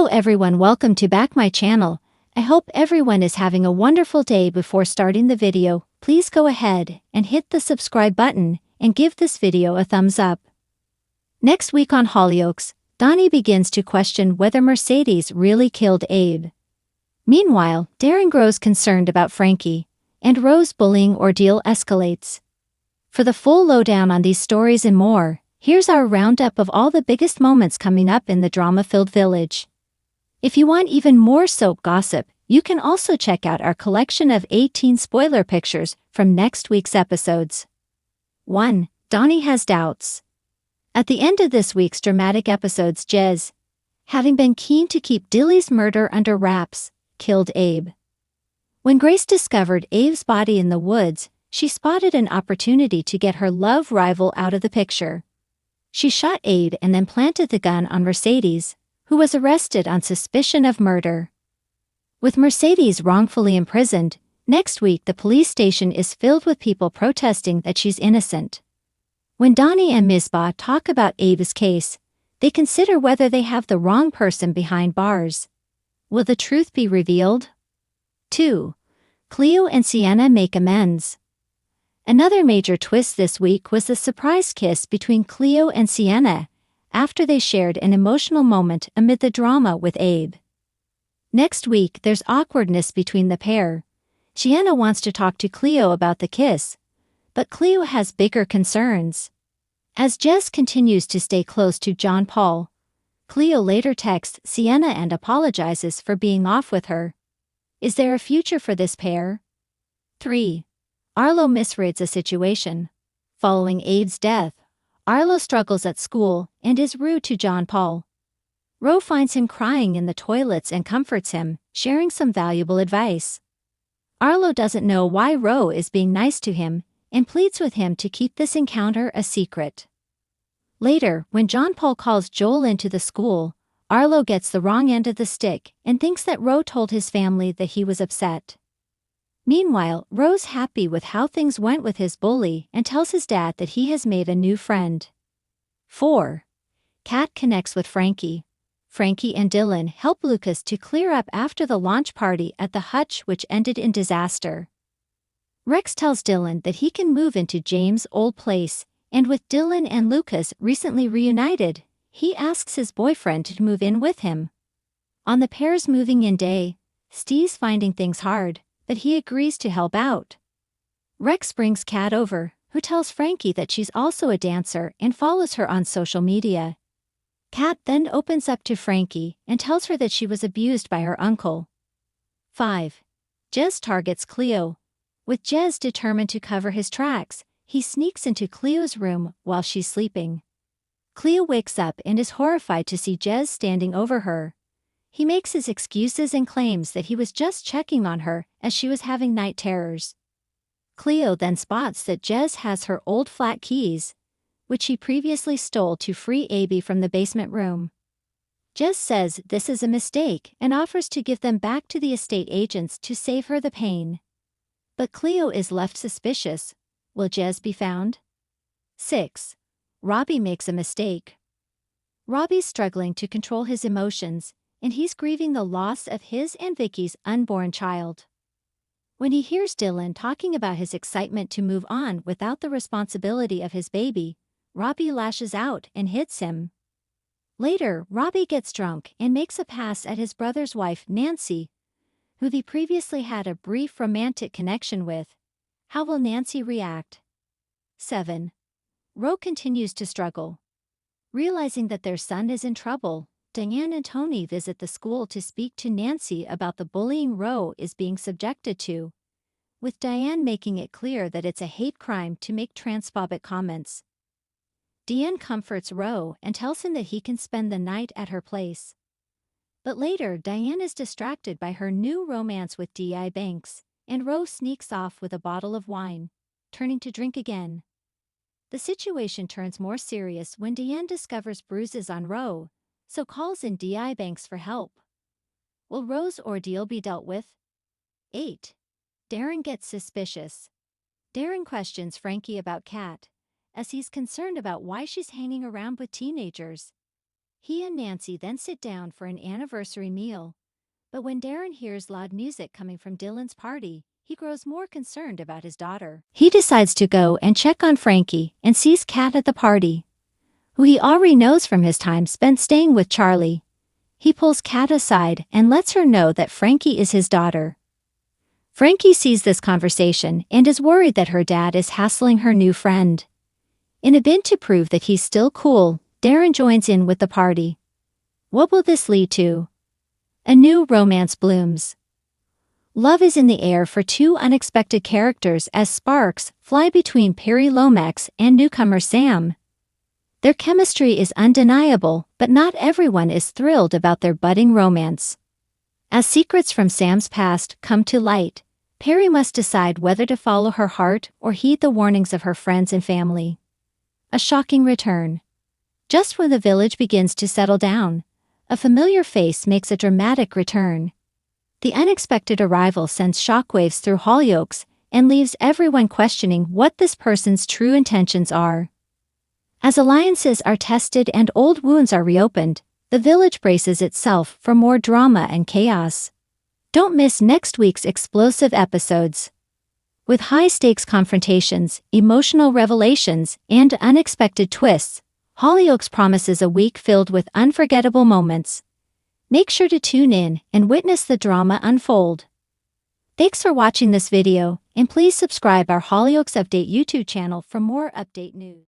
everyone, welcome to back my channel. I hope everyone is having a wonderful day. Before starting the video, please go ahead and hit the subscribe button and give this video a thumbs up. Next week on Hollyoaks, Donnie begins to question whether Mercedes really killed Abe. Meanwhile, Darren grows concerned about Frankie, and Rose's bullying ordeal escalates. For the full lowdown on these stories and more, here's our roundup of all the biggest moments coming up in the drama-filled village. If you want even more soap gossip, you can also check out our collection of 18 spoiler pictures from next week's episodes. 1. Donnie has doubts. At the end of this week's dramatic episodes, Jez, having been keen to keep Dilly's murder under wraps, killed Abe. When Grace discovered Abe's body in the woods, she spotted an opportunity to get her love rival out of the picture. She shot Abe and then planted the gun on Mercedes, who was arrested on suspicion of murder. With Mercedes wrongfully imprisoned, next week the police station is filled with people protesting that she's innocent. When Donnie and Misbah talk about Abe's case, they consider whether they have the wrong person behind bars. Will the truth be revealed? 2. Cleo and Sienna make amends. Another major twist this week was the surprise kiss between Cleo and Sienna, after they shared an emotional moment amid the drama with Abe. Next week there's awkwardness between the pair. Sienna wants to talk to Cleo about the kiss, but Cleo has bigger concerns. As Jess continues to stay close to John Paul, Cleo later texts Sienna and apologizes for being off with her. Is there a future for this pair? 3. Arlo misreads a situation. Following Abe's death, Arlo struggles at school and is rude to John Paul. Ro finds him crying in the toilets and comforts him, sharing some valuable advice. Arlo doesn't know why Ro is being nice to him and pleads with him to keep this encounter a secret. Later, when John Paul calls Joel into the school, Arlo gets the wrong end of the stick and thinks that Ro told his family that he was upset. Meanwhile, Ro's happy with how things went with his bully and tells his dad that he has made a new friend. 4. Kat connects with Frankie. Frankie and Dylan help Lucas to clear up after the launch party at the hutch, which ended in disaster. Rex tells Dylan that he can move into James' old place, and with Dylan and Lucas recently reunited, he asks his boyfriend to move in with him. On the pair's moving in day, Steve's finding things hard, but he agrees to help out. Rex brings Kat over, who tells Frankie that she's also a dancer and follows her on social media. Kat then opens up to Frankie and tells her that she was abused by her uncle. 5. Jez targets Cleo. With Jez determined to cover his tracks, he sneaks into Cleo's room while she's sleeping. Cleo wakes up and is horrified to see Jez standing over her. He makes his excuses and claims that he was just checking on her as she was having night terrors. Cleo then spots that Jez has her old flat keys, which he previously stole to free Abby from the basement room. Jez says this is a mistake and offers to give them back to the estate agents to save her the pain. But Cleo is left suspicious. Will Jez be found? 6. Robbie makes a mistake. Robbie's struggling to control his emotions, and he's grieving the loss of his and Vicky's unborn child. When he hears Dylan talking about his excitement to move on without the responsibility of his baby, Robbie lashes out and hits him. Later, Robbie gets drunk and makes a pass at his brother's wife, Nancy, who he previously had a brief romantic connection with. How will Nancy react? 7. Ro continues to struggle. Realizing that their son is in trouble, Diane and Tony visit the school to speak to Nancy about the bullying Ro is being subjected to, with Diane making it clear that it's a hate crime to make transphobic comments. Diane comforts Ro and tells him that he can spend the night at her place. But later, Diane is distracted by her new romance with D.I. Banks, and Ro sneaks off with a bottle of wine, turning to drink again. The situation turns more serious when Diane discovers bruises on Ro, so calls in D.I. Banks for help. Will Ro's ordeal be dealt with? 8. Darren gets suspicious. Darren questions Frankie about Kat, as he's concerned about why she's hanging around with teenagers. He and Nancy then sit down for an anniversary meal. But when Darren hears loud music coming from Dylan's party, he grows more concerned about his daughter. He decides to go and check on Frankie and sees Kat at the party, who he already knows from his time spent staying with Charlie. He pulls Kat aside and lets her know that Frankie is his daughter. Frankie sees this conversation and is worried that her dad is hassling her new friend. In a bid to prove that he's still cool, Darren joins in with the party. What will this lead to? A new romance blooms. Love is in the air for two unexpected characters as sparks fly between Perry Lomax and newcomer Sam. Their chemistry is undeniable, but not everyone is thrilled about their budding romance. As secrets from Sam's past come to light, Perry must decide whether to follow her heart or heed the warnings of her friends and family. A shocking return. Just when the village begins to settle down, a familiar face makes a dramatic return. The unexpected arrival sends shockwaves through Hollyoaks and leaves everyone questioning what this person's true intentions are. As alliances are tested and old wounds are reopened, the village braces itself for more drama and chaos. Don't miss next week's explosive episodes. With high-stakes confrontations, emotional revelations, and unexpected twists, Hollyoaks promises a week filled with unforgettable moments. Make sure to tune in and witness the drama unfold. Thanks for watching this video, and please subscribe our Hollyoaks Update YouTube channel for more update news.